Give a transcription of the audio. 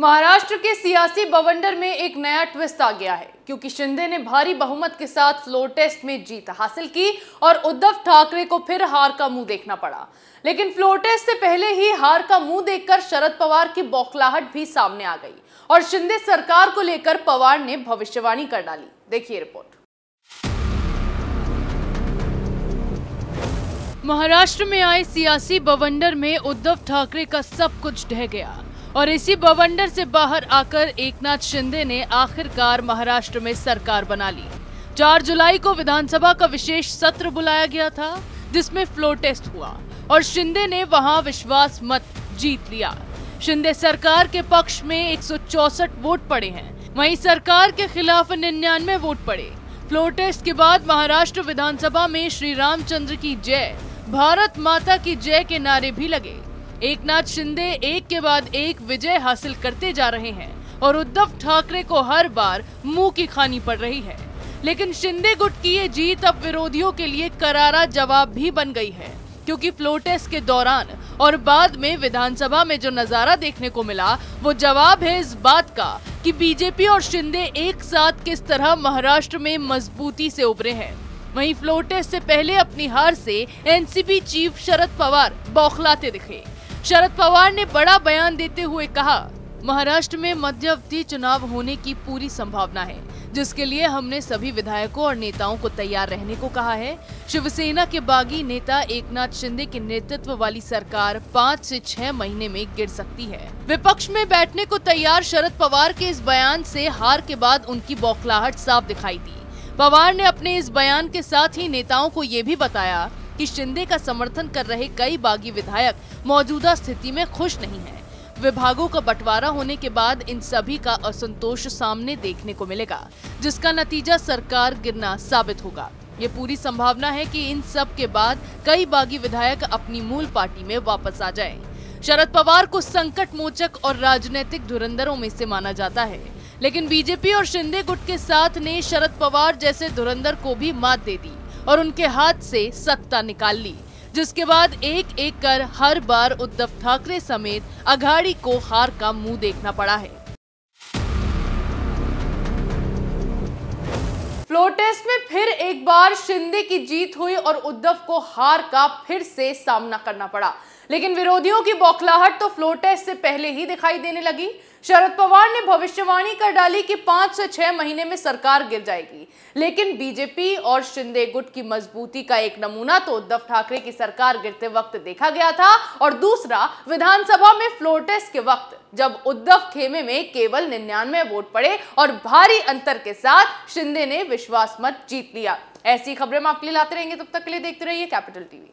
महाराष्ट्र के सियासी बवंडर में एक नया ट्विस्ट आ गया है, क्योंकि शिंदे ने भारी बहुमत के साथ फ्लोर टेस्ट में जीत हासिल की और उद्धव ठाकरे को फिर हार का मुंह देखना पड़ा। लेकिन फ्लोर टेस्ट से पहले ही हार का मुंह देखकर शरद पवार की बौखलाहट भी सामने आ गई और शिंदे सरकार को लेकर पवार ने भविष्यवाणी कर डाली। देखिए रिपोर्ट। महाराष्ट्र में आए सियासी बवंडर में उद्धव ठाकरे का सब कुछ ढह गया और इसी बवंडर से बाहर आकर एकनाथ शिंदे ने आखिरकार महाराष्ट्र में सरकार बना ली। 4 जुलाई को विधानसभा का विशेष सत्र बुलाया गया था, जिसमें फ्लोर टेस्ट हुआ और शिंदे ने वहां विश्वास मत जीत लिया। शिंदे सरकार के पक्ष में 164 वोट पड़े हैं, वहीं सरकार के खिलाफ 99 वोट पड़े। फ्लोर टेस्ट के बाद महाराष्ट्र विधानसभा में श्री रामचंद्र की जय, भारत माता की जय के नारे भी लगे। एकनाथ शिंदे एक के बाद एक विजय हासिल करते जा रहे हैं और उद्धव ठाकरे को हर बार मुंह की खानी पड़ रही है। लेकिन शिंदे गुट की ये जीत अब विरोधियों के लिए करारा जवाब भी बन गई है, क्योंकि फ्लोर टेस्ट के दौरान और बाद में विधानसभा में जो नजारा देखने को मिला वो जवाब है इस बात का कि बीजेपी और शिंदे एक साथ किस तरह महाराष्ट्र में मजबूती से उभरे हैं। वहीं फ्लोर टेस्ट से पहले अपनी हार से एनसीपी चीफ शरद पवार बौखलाते दिखे। शरद पवार ने बड़ा बयान देते हुए कहा, महाराष्ट्र में मध्यावधि चुनाव होने की पूरी संभावना है, जिसके लिए हमने सभी विधायकों और नेताओं को तैयार रहने को कहा है। शिवसेना के बागी नेता एकनाथ शिंदे के नेतृत्व वाली सरकार 5 से 6 महीने में गिर सकती है। विपक्ष में बैठने को तैयार शरद पवार के इस बयान से हार के बाद उनकी बौखलाहट साफ दिखाई दी। पवार ने अपने इस बयान के साथ ही नेताओं को ये भी बताया कि शिंदे का समर्थन कर रहे कई बागी विधायक मौजूदा स्थिति में खुश नहीं हैं। विभागों का बंटवारा होने के बाद इन सभी का असंतोष सामने देखने को मिलेगा, जिसका नतीजा सरकार गिरना साबित होगा। ये पूरी संभावना है कि इन सब के बाद कई बागी विधायक अपनी मूल पार्टी में वापस आ जाएं। शरद पवार को संकट मोचक और राजनीतिक धुरंधरों में से माना जाता है, लेकिन बीजेपी और शिंदे गुट के साथ ने शरद पवार जैसे धुरंधर को भी मात दे दी और उनके हाथ से सत्ता निकाल ली, जिसके बाद एक एक कर हर बार उद्धव ठाकरे समेत अघाड़ी को हार का मुंह देखना पड़ा है। फ्लोर टेस्ट में फिर एक बार शिंदे की जीत हुई और उद्धव को हार का फिर से सामना करना पड़ा, लेकिन विरोधियों की बौखलाहट तो फ्लोर टेस्ट से पहले ही दिखाई देने लगी। शरद पवार ने भविष्यवाणी कर डाली कि 5 से 6 महीने में सरकार गिर जाएगी, लेकिन बीजेपी और शिंदे गुट की मजबूती का एक नमूना तो उद्धव ठाकरे की सरकार गिरते वक्त देखा गया था और दूसरा विधानसभा में फ्लोर टेस्ट के वक्त, जब उद्धव खेमे में केवल 99 वोट पड़े और भारी अंतर के साथ शिंदे ने विश्वास मत जीत लिया। ऐसी खबरें हम आपके लिए लाते रहेंगे, तब तक के लिए देखते रहिए कैपिटल टीवी।